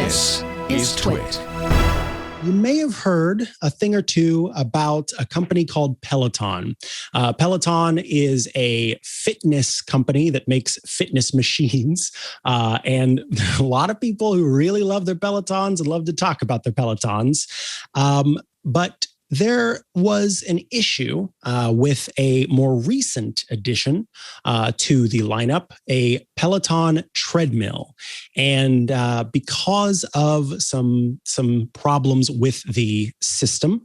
This is TWiT. You may have heard a thing or two about a company called Peloton. Peloton is a fitness company that makes fitness machines. And a lot of people who really love their Pelotons and love to talk about their Pelotons. But there was an issue with a more recent addition to the lineup, a Peloton Treadmill. And because of some problems with the system,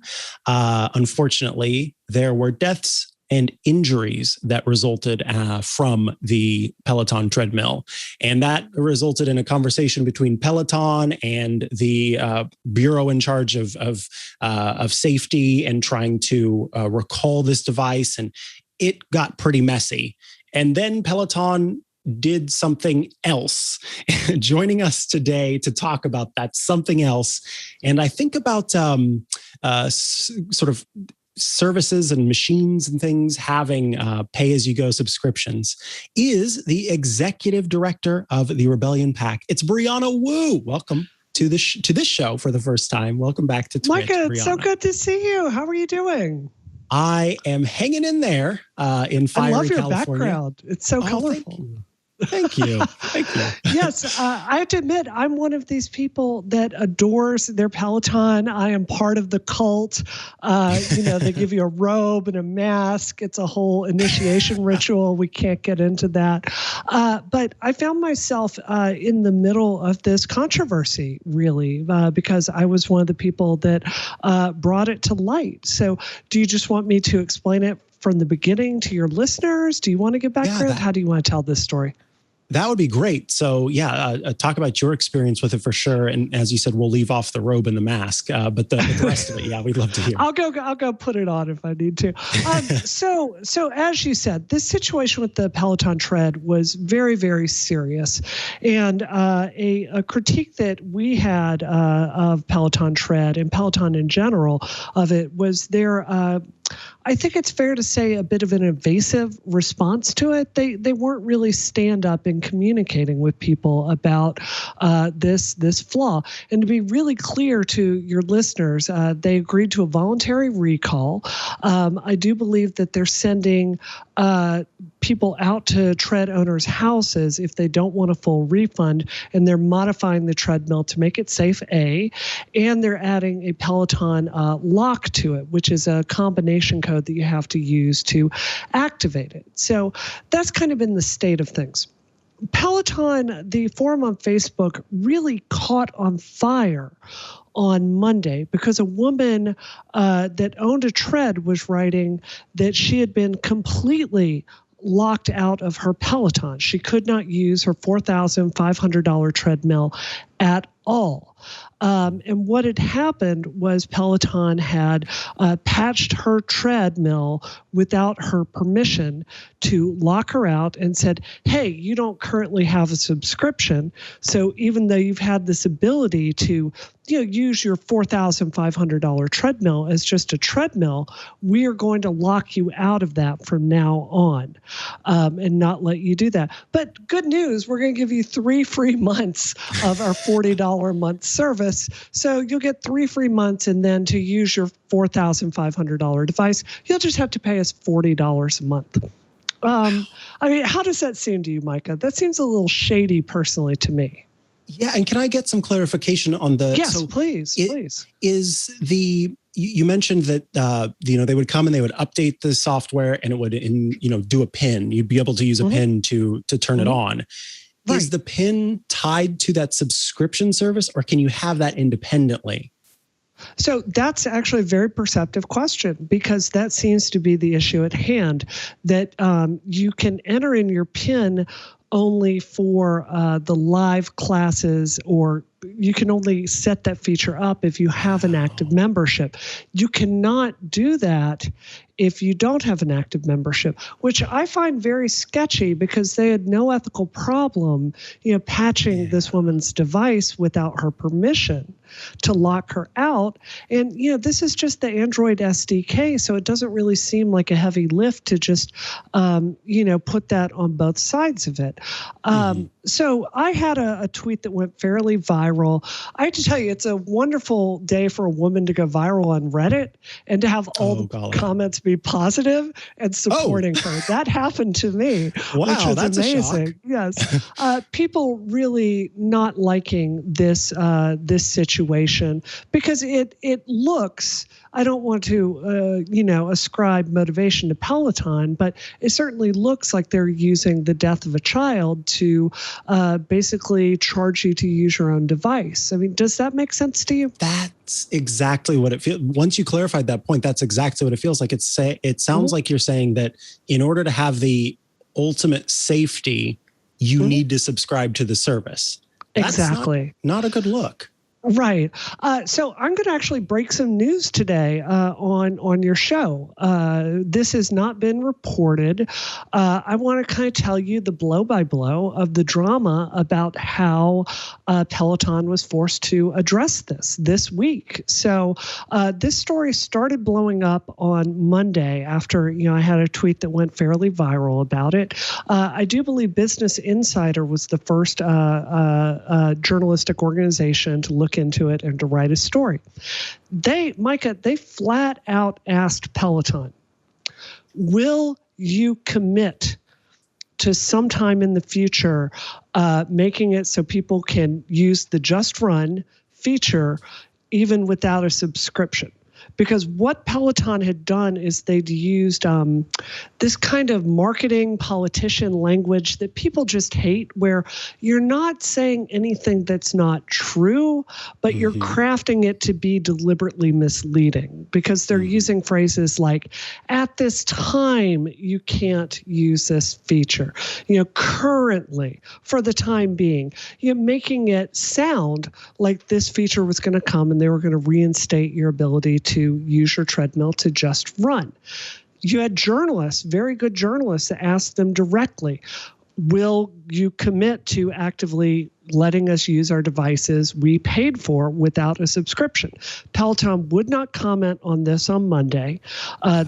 unfortunately, there were deaths and injuries that resulted from the Peloton Treadmill. And that resulted in a conversation between Peloton and the bureau in charge of safety and trying to recall this device. And it got pretty messy. And then Peloton did something else. Joining us today to talk about that something else. And I think about sort of services and machines and things having pay-as-you-go subscriptions is the executive director of the Rebellion PAC. It's Brianna Wu. Welcome to this show for the first time. Welcome back to TWiT, Mikah, Brianna. it's so good to see you. How are you doing? I am hanging in there in fiery California. I love your background. It's so colorful. Thank you. Thank you. Yes, I have to admit, I'm one of these people that adores their Peloton. I am part of the cult. They give you a robe and a mask. It's a whole initiation ritual. We can't get into that. But I found myself in the middle of this controversy, really, because I was one of the people that brought it to light. So do you just want me to explain it from the beginning to your listeners? Do you want to get background? How do you want to tell this story? That would be great. So talk about your experience with it for sure. And as you said, we'll leave off the robe and the mask, but the rest of it, we'd love to hear. I'll go put it on if I need to. So as you said, this situation with the Peloton Tread was very, very serious. And a critique that we had of Peloton Tread and Peloton in general of it was I think it's fair to say a bit of an evasive response to it. They weren't really stand up and communicating with people about this flaw. And to be really clear to your listeners, they agreed to a voluntary recall. I do believe that they're sending people out to tread owners' houses if they don't want a full refund, and they're modifying the treadmill to make it safe, and they're adding a Peloton lock to it, which is a combination code that you have to use to activate it. So that's kind of been the state of things. Peloton, the forum on Facebook, really caught on fire on Monday because a woman that owned a tread was writing that she had been completely locked out of her Peloton. She could not use her $4,500 treadmill at all. And what had happened was Peloton had patched her treadmill without her permission to lock her out and said, hey, you don't currently have a subscription. So even though you've had this ability to use your $4,500 treadmill as just a treadmill, we are going to lock you out of that from now on and not let you do that. But good news, we're going to give you 3 free months of our $40 a month service. So you'll get 3 free months, and then to use your $4,500 device, you'll just have to pay us $40 a month. How does that seem to you, Mikah? That seems a little shady personally to me. Yeah, and can I get some clarification on the? Yes, please. Is you mentioned that they would come and they would update the software and it would do a PIN. You'd be able to use a PIN to turn it on. Right. Is the PIN tied to that subscription service, or can you have that independently? So that's actually a very perceptive question, because that seems to be the issue at hand, that you can enter in your PIN only for the live classes, or you can only set that feature up if you have an active membership. You cannot do that if you don't have an active membership, which I find very sketchy, because they had no ethical problem, patching this woman's device without her permission to lock her out. And, this is just the Android SDK, so it doesn't really seem like a heavy lift to just, put that on both sides of it. So I had a tweet that went fairly viral viral. I have to tell you, it's a wonderful day for a woman to go viral on Reddit and to have all the comments be positive and supporting her. That happened to me, which was that's amazing. Yes. People really not liking this situation because it looks, I don't want to, ascribe motivation to Peloton, but it certainly looks like they're using the death of a child to basically charge you to use your own device. I mean, does that make sense to you? That's exactly what it feels. Once you clarified that point, that's exactly what it feels like. It sounds like you're saying that in order to have the ultimate safety, you need to subscribe to the service. Exactly. Not a good look. Right. So I'm going to actually break some news today on your show. This has not been reported. I want to kind of tell you the blow-by-blow of the drama about how Peloton was forced to address this week. So this story started blowing up on Monday after I had a tweet that went fairly viral about it. I do believe Business Insider was the first journalistic organization to look into it and to write a story. Mikah, they flat out asked Peloton, will you commit to sometime in the future making it so people can use the Just Run feature even without a subscription? Because what Peloton had done is they'd used this kind of marketing politician language that people just hate, where you're not saying anything that's not true, but you're crafting it to be deliberately misleading, because they're using phrases like, at this time, you can't use this feature. Currently, for the time being, making it sound like this feature was going to come and they were going to reinstate your ability to use your treadmill to just run. You had journalists, very good journalists, that asked them directly, will you commit to actively letting us use our devices we paid for without a subscription? Peloton would not comment on this on Monday.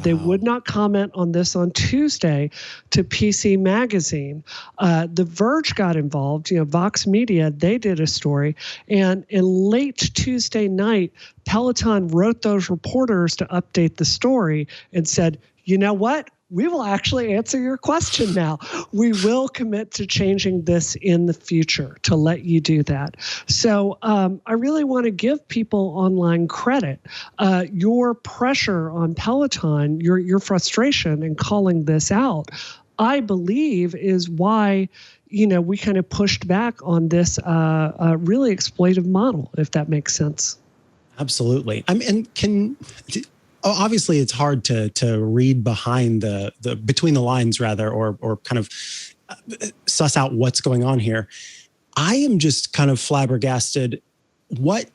They would not comment on this on Tuesday to PC Magazine. The Verge got involved. Vox Media, they did a story. And in late Tuesday night, Peloton wrote those reporters to update the story and said, you know what? We will actually answer your question now. We will commit to changing this in the future to let you do that. So I really want to give people online credit. Your pressure on Peloton, your frustration in calling this out, I believe is why we kind of pushed back on this really exploitive model, if that makes sense. Absolutely. I mean, obviously, it's hard to read behind the between the lines, rather, or kind of suss out what's going on here. I am just kind of flabbergasted. What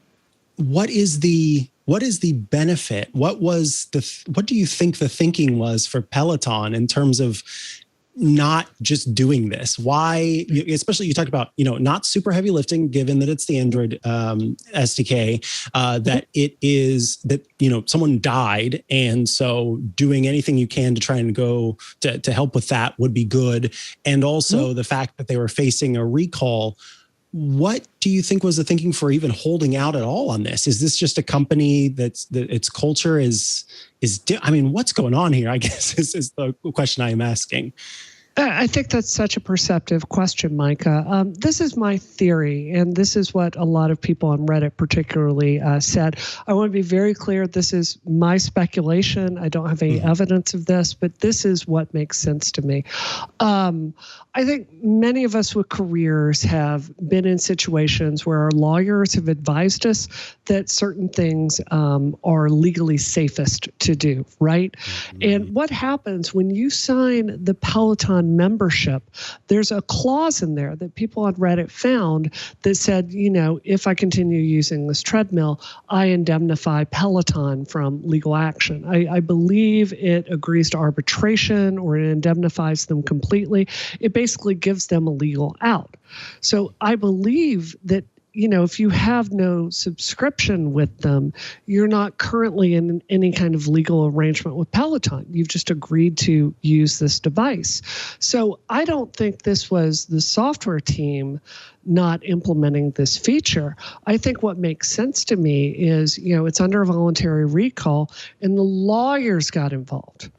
is the benefit? What do you think the thinking was for Peloton in terms of not just doing this? Why, especially you talked about, not super heavy lifting, given that it's the Android SDK, that it is that, someone died. And so doing anything you can to try and go to help with that would be good. And also the fact that they were facing a recall. What do you think was the thinking for even holding out at all on this? Is this just a company that its culture is what's going on here, I guess, is the question I am asking. I think that's such a perceptive question, Mikah. This is my theory, and this is what a lot of people on Reddit particularly said. I want to be very clear. This is my speculation. I don't have any evidence of this, but this is what makes sense to me. I think many of us with careers have been in situations where our lawyers have advised us that certain things are legally safest to do, right? And what happens when you sign the Peloton membership, there's a clause in there that people on Reddit found that said, if I continue using this treadmill, I indemnify Peloton from legal action. I believe it agrees to arbitration, or it indemnifies them completely. It basically gives them a legal out. So I believe that if you have no subscription with them, you're not currently in any kind of legal arrangement with Peloton. You've just agreed to use this device. So I don't think this was the software team not implementing this feature. I think what makes sense to me is, it's under a voluntary recall, and the lawyers got involved.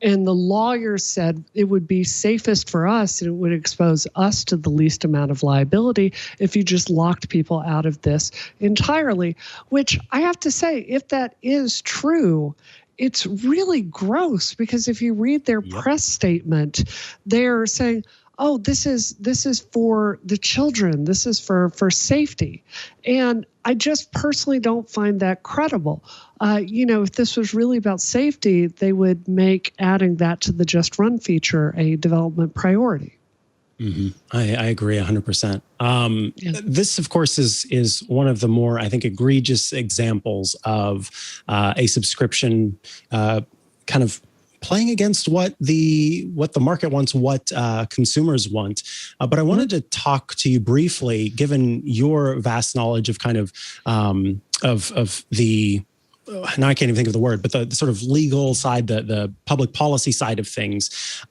And the lawyers said it would be safest for us and it would expose us to the least amount of liability if you just locked people out of this entirely, which I have to say, if that is true, it's really gross, because if you read their press statement, they're saying, oh, this is for the children. This is for safety. And I just personally don't find that credible. If this was really about safety, they would make adding that to the Just Run feature a development priority. Mm-hmm. I agree 100%. This, of course, is one of the more, I think, egregious examples of a subscription kind of playing against what the market wants, what consumers want. But I wanted to talk to you briefly, given your vast knowledge of kind of the, now I can't even think of the word, but the sort of legal side, the public policy side of things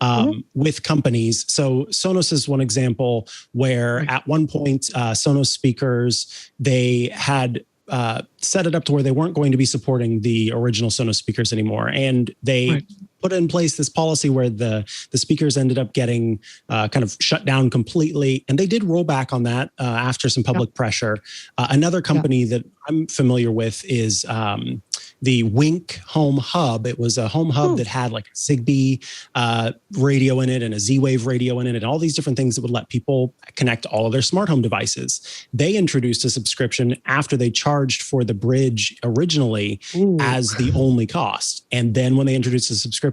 with companies. So Sonos is one example where at one point, Sonos speakers, they had set it up to where they weren't going to be supporting the original Sonos speakers anymore. And they put in place this policy where the speakers ended up getting kind of shut down completely. And they did roll back on that after some public pressure. Another company that I'm familiar with is the Wink Home Hub. It was a home hub that had like a Zigbee radio in it and a Z-Wave radio in it and all these different things that would let people connect all of their smart home devices. They introduced a subscription after they charged for the Bridge originally as the only cost. And then when they introduced a subscription,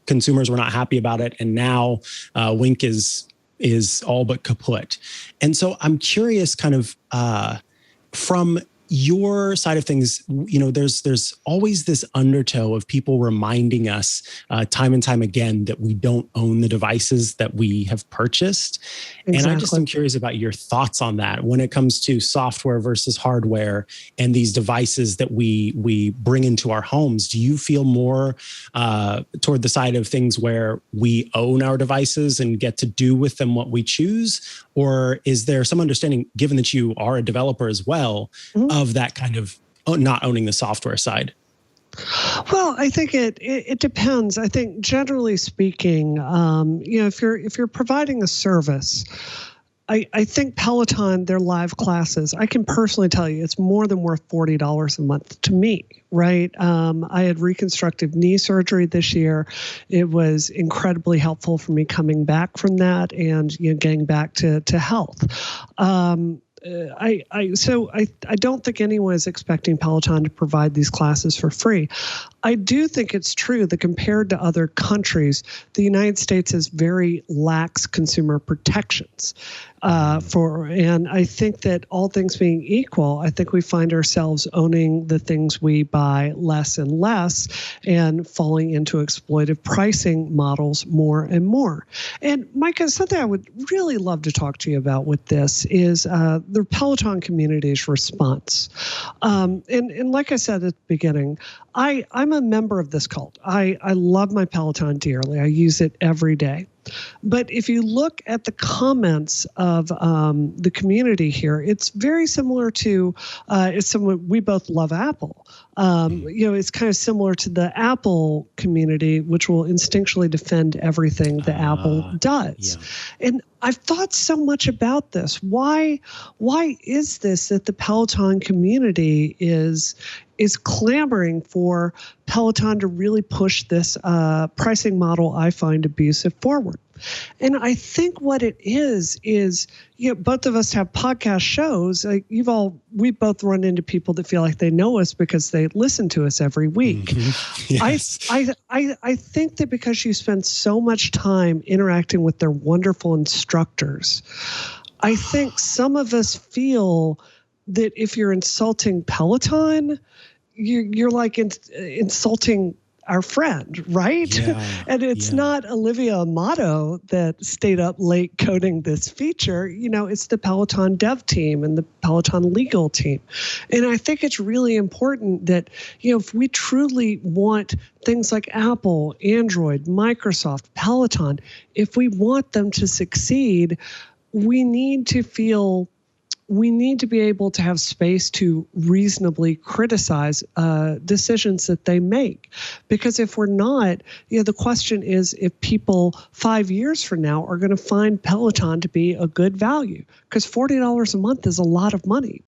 consumers were not happy about it. And now Wink is all but kaput. And so I'm curious kind of from your side of things, there's always this undertow of people reminding us time and time again that we don't own the devices that we have purchased. Exactly. And I just am curious about your thoughts on that when it comes to software versus hardware and these devices that we bring into our homes. Do you feel more toward the side of things where we own our devices and get to do with them what we choose? Or is there some understanding, given that you are a developer as well, of that kind of not owning the software side? Well, I think it depends. I think generally speaking, if you're providing a service, I think Peloton, their live classes, I can personally tell you it's more than worth $40 a month to me, right? I had reconstructive knee surgery this year. It was incredibly helpful for me coming back from that and getting back to health. I don't think anyone is expecting Peloton to provide these classes for free. I do think it's true that compared to other countries, the United States has very lax consumer protections. And I think that all things being equal, I think we find ourselves owning the things we buy less and less and falling into exploitive pricing models more and more. And Mikah, something I would really love to talk to you about with this is the Peloton community's response. And like I said at the beginning, I'm a member of this cult. I love my Peloton dearly. I use it every day. But if you look at the comments of the community here, it's very similar to we both love Apple. It's kind of similar to the Apple community, which will instinctually defend everything that Apple does. Yeah. And I've thought so much about this. Why is this that the Peloton community is clamoring for Peloton to really push this pricing model I find abusive forward? And I think what it is both of us have podcast shows. We both run into people that feel like they know us because they listen to us every week. Mm-hmm. Yes. I think that because you spend so much time interacting with their wonderful instructors, I think some of us feel that if you're insulting Peloton, you're like insulting our friend, right? Yeah, And it's not Olivia Amato that stayed up late coding this feature. It's the Peloton dev team and the Peloton legal team. And I think it's really important that, if we truly want things like Apple, Android, Microsoft, Peloton, if we want them to succeed, we need to be able to have space to reasonably criticize decisions that they make. Because if we're not, the question is if people 5 years from now are going to find Peloton to be a good value. Because $40 a month is a lot of money.